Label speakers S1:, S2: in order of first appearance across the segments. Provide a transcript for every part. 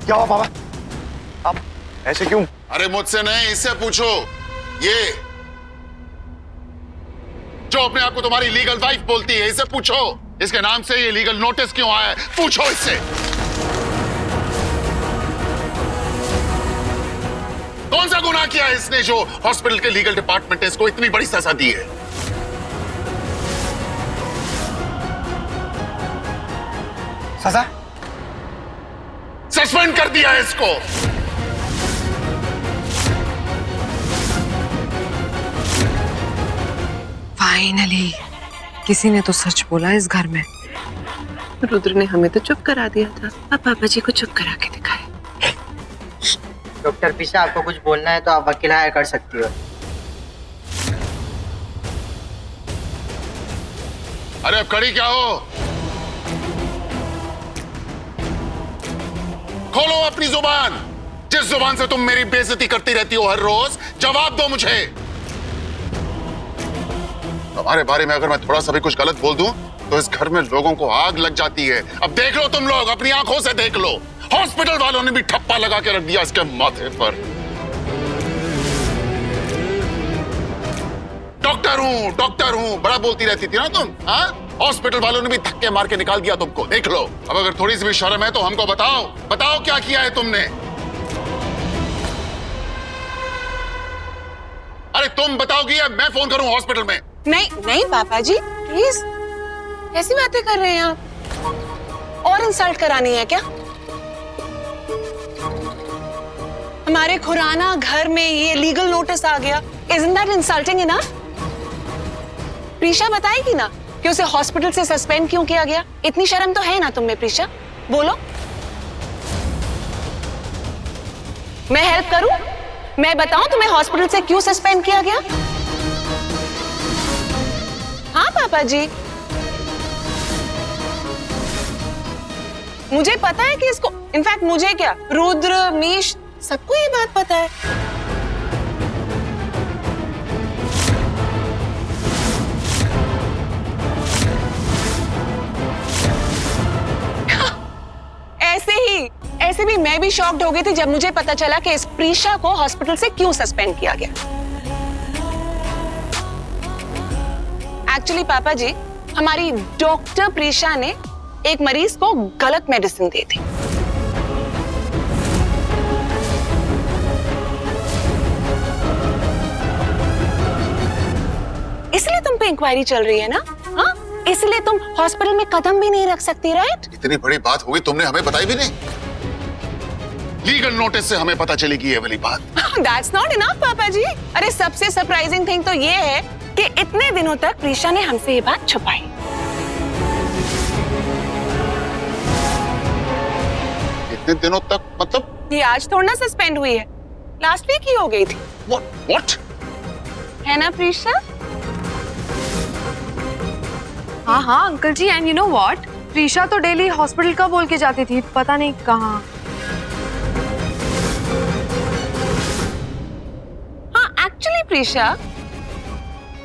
S1: क्या हुआ पापा? आप ऐसे क्यों?
S2: अरे मुझसे नहीं, इससे पूछो। ये जो अपने आप को तुम्हारी लीगल वाइफ बोलती है, इससे पूछो। इसके नाम से ये लीगल नोटिस क्यों आया है, पूछो इससे। कौन सा गुनाह किया है इसने जो हॉस्पिटल के लीगल डिपार्टमेंट ने इसको इतनी बड़ी सजा दी है?
S1: सजा?
S2: सस्पेंड कर दिया है इसको।
S3: फाइनली किसी ने तो सच बोला इस घर में।
S4: रुद्र ने हमें तो चुप करा दिया था, अब पापा जी को चुप करा के दिखाए।
S5: डॉक्टर प्रीशा, आपको कुछ बोलना है तो आप वकील हायर कर सकती हो।
S2: अरे अब खड़ी क्या हो? खोलो अपनी जुबान। जिस जुबान से तुम मेरी बेइज्जती करती रहती हो हर रोज, जवाब दो मुझे। तुम्हारे बारे में अगर मैं थोड़ा सा भी कुछ गलत बोल दूं तो इस घर में लोगों को आग लग जाती है। अब देख लो, तुम लोग अपनी आंखों से देख लो। हॉस्पिटल वालों ने भी ठप्पा लगा के रख दिया इसके माथे पर। डॉक्टर हूं बड़ा बोलती रहती थी ना तुम, हाँ? हॉस्पिटल वालों ने भी धक्के मार के निकाल दिया तुमको। देख लो, अब अगर थोड़ी सी भी शर्म है तो हमको बताओ क्या किया है तुमने? अरे तुम बताओगी या मैं फोन करूं हॉस्पिटल में?
S4: नहीं पापा जी, प्लीज। कैसी बातें कर रहे हैं आप? और इंसल्ट करानी है क्या? हमारे खुराना घर में ये लीगल नोटिस आ गया। Isn't that insulting enough? Prisha बताएगी ना कि उसे हॉस्पिटल से सस्पेंड क्यों किया गया? इतनी शर्म तो है ना तुम में प्रीशा? बोलो। मैं हेल्प करूं? मैं बताऊं तुम्हें हॉस्पिटल से क्यों सस्पेंड किया गया? हाँ पापा जी, मुझे पता है कि इसको, इनफैक्ट मुझे क्या, रुद्र, मीश, सबको ये बात पता है। ऐसे भी मैं भी शॉक्ड हो गई थी जब मुझे पता चला कि इस प्रीशा को हॉस्पिटल से क्यों सस्पेंड किया गया। एक्चुअली पापा जी, हमारी डॉक्टर प्रीशा ने एक मरीज को गलत मेडिसिन दी थी। इसलिए तुम पे इंक्वायरी चल रही है ना? हाँ, इसलिए तुम हॉस्पिटल में कदम भी नहीं रख सकती, राइट?
S2: इतनी बड़ी बात हुई, तुमने हमें बताई भी नहीं। लीगल नोटिस से हमें पता चलेगी ये वाली बात।
S4: That's not enough, पापा जी। अरे सबसे सरप्राइजिंग थिंग तो ये है कि इतने दिनों तक प्रीशा ने हमसे ये बात छुपाई।
S2: इतने दिनों तक मतलब?
S4: ये आज थोड़ा ना सस्पेंड हुई है, लास्ट वीक ही हो गई थी।
S2: What?
S4: है ना प्रीशा?
S3: हाँ uncle ji, and you know what, Prisha तो डेली हॉस्पिटल का बोल के जाती थी, पता नहीं कहाँ।
S4: हाँ एक्चुअली प्रीशा,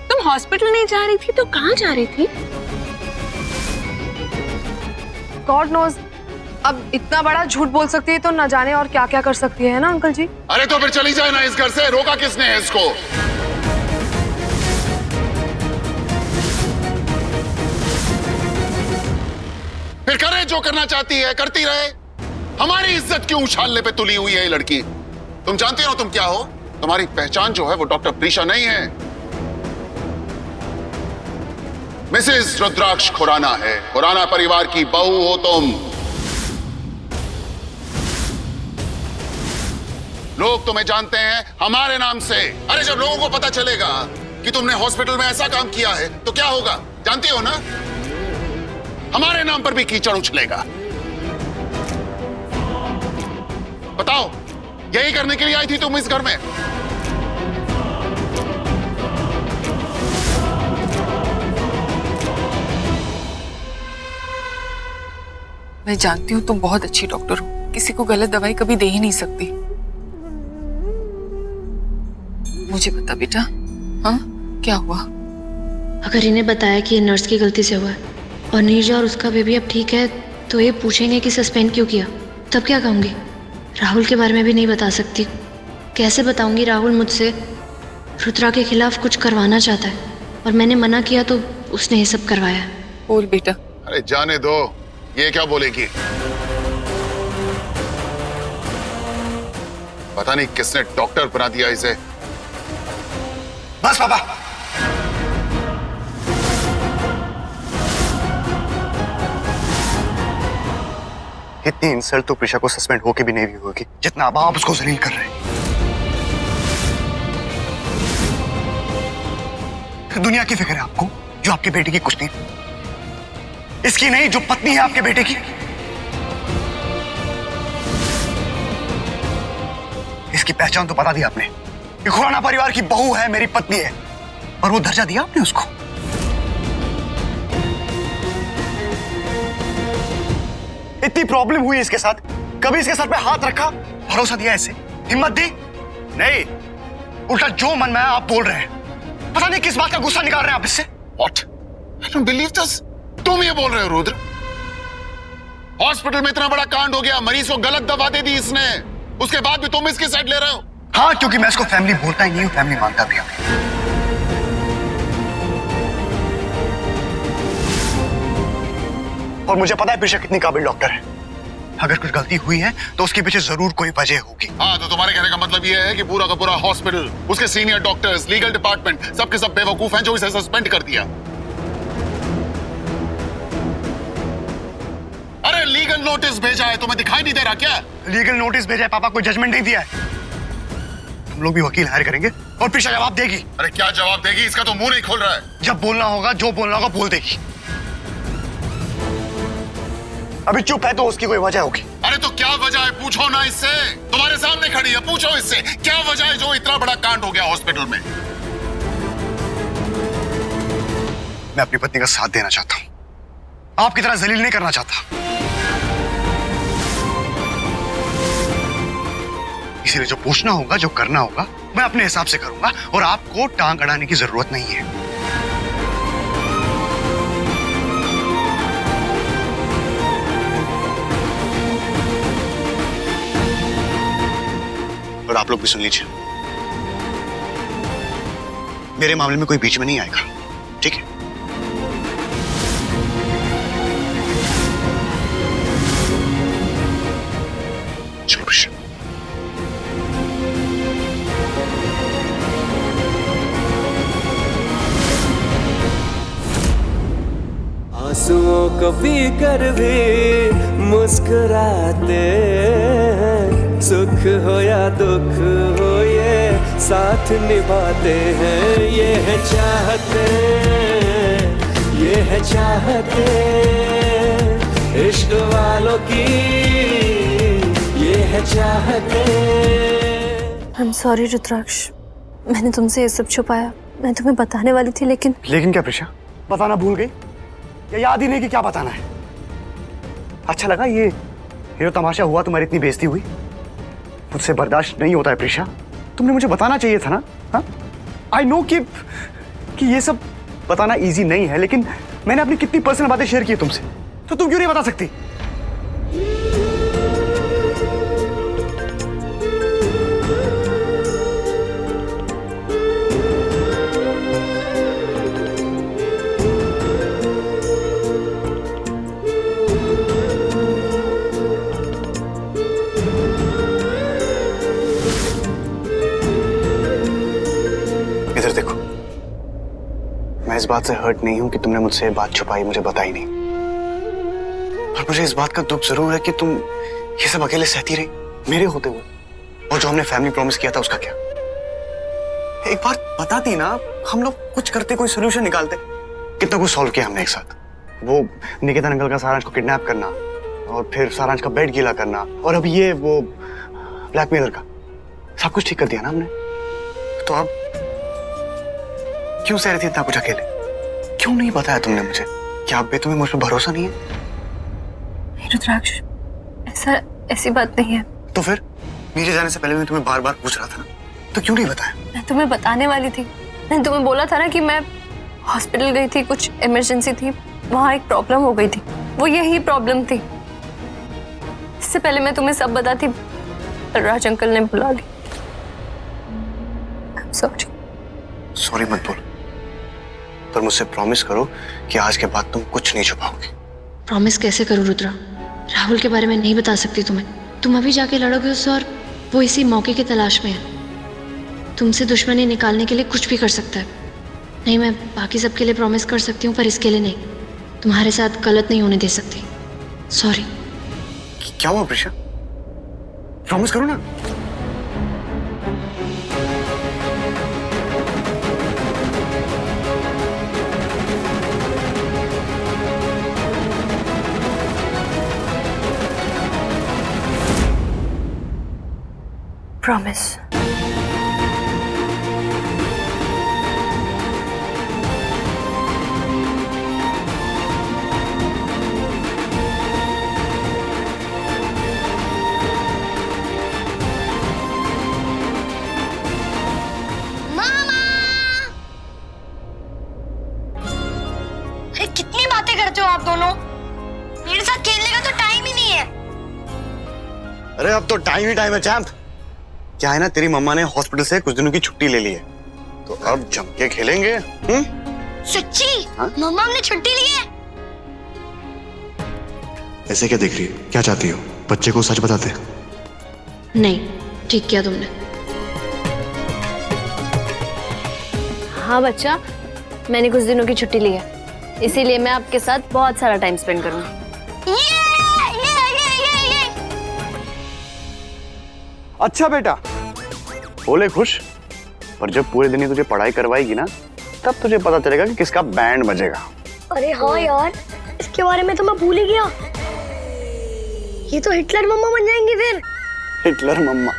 S4: तुम हॉस्पिटल नहीं जा रही थी तो कहाँ जा रही थी?
S3: गॉड नोज, अब इतना बड़ा झूठ बोल सकती है तो न जाने और क्या क्या कर सकती है ना अंकल जी।
S2: अरे तो फिर चली जाए ना इस घर से, रोका किसने है इसको? फिर करे जो करना चाहती है, करती रहे। हमारी इज्जत क्यों उछालने पे तुली हुई है ये लड़की? तुम जानती हो तुम क्या हो? तुम्हारी पहचान जो है वो डॉक्टर प्रीशा नहीं है, मिसेस रुद्राक्ष खुराना है। खुराना परिवार की बहू हो तुम। लोग तुम्हें जानते हैं हमारे नाम से। अरे जब लोगों को पता चलेगा कि तुमने हॉस्पिटल में ऐसा काम किया है तो क्या होगा, जानती हो ना? हमारे नाम पर भी कीचड़ उछलेगा। बताओ, यही करने के लिए आई थी तुम इस घर में?
S6: मैं जानती हूँ तुम बहुत अच्छी डॉक्टर हो, किसी को गलत दवाई कभी दे ही नहीं सकती। मुझे बता बेटा, हाँ क्या हुआ?
S7: अगर इन्हें बताया कि ये नर्स की गलती से हुआ है और नीरजा और उसका बेबी अब ठीक है तो ये पूछेंगे कि सस्पेंड क्यों किया, तब क्या कहूंगी? राहुल के बारे में भी नहीं बता सकती। कैसे बताऊंगी? राहुल मुझसे रुद्रा के खिलाफ कुछ करवाना चाहता है और मैंने मना किया तो उसने ये सब करवाया।
S6: बोल बेटा।
S2: अरे जाने दो, ये क्या बोलेगी? पता नहीं किसने डॉक्टर बना दिया इसे।
S1: बस पापा, इतनी इंसल्ट तो प्रिशा को सस्पेंड होके भी नहीं हुई होगी जितना अब आप उसको जलील कर रहे हैं। दुनिया की फिक्र है आपको जो आपके बेटे की कुछ नहीं, इसकी नहीं जो पत्नी है आपके बेटे की। इसकी पहचान तो बता दी आपने, ये खुराना परिवार की बहू है, मेरी पत्नी है, और वो दर्जा दिया आपने उसको। इतनी प्रॉब्लम हुई इसके साथ, कभी इसके सर पे हाथ रखा, भरोसा दिया इसे, हिम्मत दी? नहीं, उल्टा जो मन में है आप बोल रहे हैं। पता नहीं किस बात का गुस्सा निकाल रहे हैं आप इससे।
S2: What? I don't believe this. तुम ये बोल रहे हो रुद्र? हॉस्पिटल में इतना बड़ा कांड हो गया, मरीज को गलत दवा दे दी इसने, उसके बाद भी तुम इसकी साइड ले रहे हो?
S1: हाँ, क्योंकि मैं इसको फैमिली बोलता ही नहीं हूँ, फैमिली मानता भी हूँ। और मुझे पता है प्रिशा कितनी काबिल डॉक्टर है। अगर कुछ गलती हुई है तो उसके पीछे जरूर कोई वजह होगी।
S2: हाँ, तो तुम्हारे कहने का मतलब ये है कि पूरा का पूरा हॉस्पिटल, उसके सीनियर डॉक्टर्स, लीगल डिपार्टमेंट, सबके सब बेवकूफ हैं जो इसे सस्पेंड कर दिया। अरे लीगल नोटिस भेजा है, तुम्हें दिखाई नहीं दे रहा क्या?
S1: लीगल नोटिस भेजा है पापा, कोई जजमेंट नहीं दिया है। हम लोग भी वकील हायर करेंगे और प्रिशा जवाब देगी।
S2: अरे क्या जवाब देगी? इसका तो मुंह नहीं खोल रहा है।
S1: जब बोलना होगा, जो बोलना होगा बोल देगी। अभी चुप है तो उसकी कोई वजह होगी।
S2: अरे तो क्या वजह है? पूछो ना इससे, तुम्हारे सामने खड़ी है, पूछो इससे क्या वजह है जो इतना बड़ा कांड हो गया हॉस्पिटल में।
S1: मैं अपनी पत्नी का साथ देना चाहता हूं, आपकी तरह जलील नहीं करना चाहता। इसीलिए जो पूछना होगा, जो करना होगा, मैं अपने हिसाब से करूंगा और आपको टांग अड़ाने की जरूरत नहीं है। और आप लोग भी सुन लीजिए, मेरे मामले में कोई बीच में नहीं आएगा, ठीक है? चलो प्रिशा।
S8: आंसुओं को पी कर भी मुस्कुराते हैं, सुख हो या दुख हो ये साथ निभाते हैं। ये है चाहते, ये है चाहते इश्क वालों की, ये है चाहते।
S9: आई एम सॉरी रुद्राक्ष, मैंने तुमसे ये सब छुपाया। मैं तुम्हें बताने वाली थी लेकिन
S1: क्या प्रिशा? बताना भूल गई या याद ही नहीं कि क्या बताना है? अच्छा लगा ये जो तमाशा हुआ, तुम्हारी इतनी बेइज्जती हुई, मुझसे बर्दाश्त नहीं होता है प्रिशा। तुमने मुझे बताना चाहिए था ना। हाँ, आई नो कि ये सब बताना इजी नहीं है, लेकिन मैंने अपनी कितनी पर्सनल बातें शेयर की तुमसे, तो तुम क्यों नहीं बता सकती? इधर देखो, मैं इस बात से हर्ट नहीं हूं कि तुमने मुझसे बात छुपाई, मुझे बताई नहीं। पर मुझे इस बात का दुख जरूर है कि तुम ये सब अकेले सहती रही मेरे होते हुए। और जो हमने फैमिली प्रॉमिस किया था उसका क्या? एक बार बताती ना, हम लोग कुछ करते, कोई सोल्यूशन निकालते। कितना कुछ सॉल्व किया हमने एक साथ। वो निकेतन अंकल का सारांश को किडनैप करना, और फिर सारांश का बेड गीला करना, और अब ये वो ब्लैकमेलर का, सब कुछ ठीक कर दिया ना हमने। तो अब क्यों सह रही थी इतना कुछ अकेले? क्यों नहीं बताया तुमने मुझे? क्या अब भी तुम्हें मुझ पर भरोसा नहीं है?
S9: रुद्राक्ष, ऐसी बात नहीं है।
S1: तो फिर नीचे जाने से पहले मैं तुम्हें बार बार पूछ रहा था ना, तो क्यों नहीं बताया?
S9: मैं तुम्हें बताने वाली थी। मैंने तुम्हें बोला था ना कि मैं हॉस्पिटल गई थी, कुछ इमरजेंसी थी, वहां एक प्रॉब्लम हो गई थी, वो यही प्रॉब्लम थी। इससे पहले मैं तुम्हें सब बताती, राज अंकल ने बुला ली। सॉरी।
S1: सॉरी मत बोल, पर मुझसे प्रॉमिस करो कि आज के बाद तुम कुछ नहीं छुपाओगे।
S7: प्रॉमिस कैसे करूँ रुद्रा? राहुल के बारे में नहीं बता सकती तुम्हें। तुम अभी जाके लड़ोगे उससे और वो इसी मौके की तलाश में है। तुमसे दुश्मनी निकालने के लिए कुछ भी कर सकता है। नहीं, मैं बाकी सबके लिए प्रॉमिस कर सकती हूँ पर इसके लिए नहीं। तुम्हारे साथ गलत नहीं होने दे सकती। सॉरी।
S1: क्या हुआ प्रिशा? प्रॉमिस करो ना।
S9: प्रॉमिस। अरे कितनी बातें करते हो आप दोनों? मेरे साथ खेलने का तो टाइम ही नहीं है।
S1: अरे अब तो टाइम ही टाइम है चैंप। क्या है ना, तेरी मम्मा ने हॉस्पिटल से कुछ दिनों की छुट्टी ले ली है, तो अब जम के खेलेंगे।
S9: सच्ची?
S1: हाँ?
S9: मम्मा हमने छुट्टी ली है।
S1: ऐसे क्या देख रही है? क्या चाहती हो? बच्चे को सच बताते।
S7: नहीं, ठीक किया तुमने।
S9: हाँ बच्चा, मैंने कुछ दिनों की छुट्टी ली है, इसीलिए मैं आपके साथ बहुत सारा टाइम स्पेंड करूंगी।
S1: अच्छा बेटा, बोले खुश। पर जब पूरे दिन ही तुझे पढ़ाई करवाएगी ना, तब तुझे पता चलेगा कि किसका बैंड बजेगा।
S9: अरे हाँ यार, इसके बारे में तो मैं भूल ही गया। ये तो हिटलर मम्मा बन जाएंगी फिर।
S1: हिटलर मम्मा?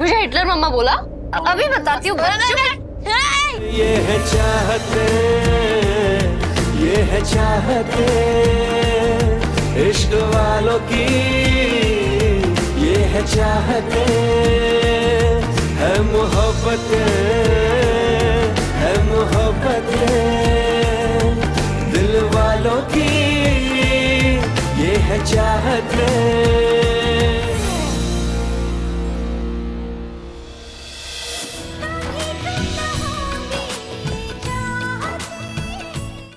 S9: मुझे हिटलर मम्मा बोला? अभी बताती हूँ।
S8: ये है चाहते, ये है चाहते, इश्क वालों की ये है चाहते, है मोहब्बत, है मोहब्बत, दिल वालों की ये है चाहते।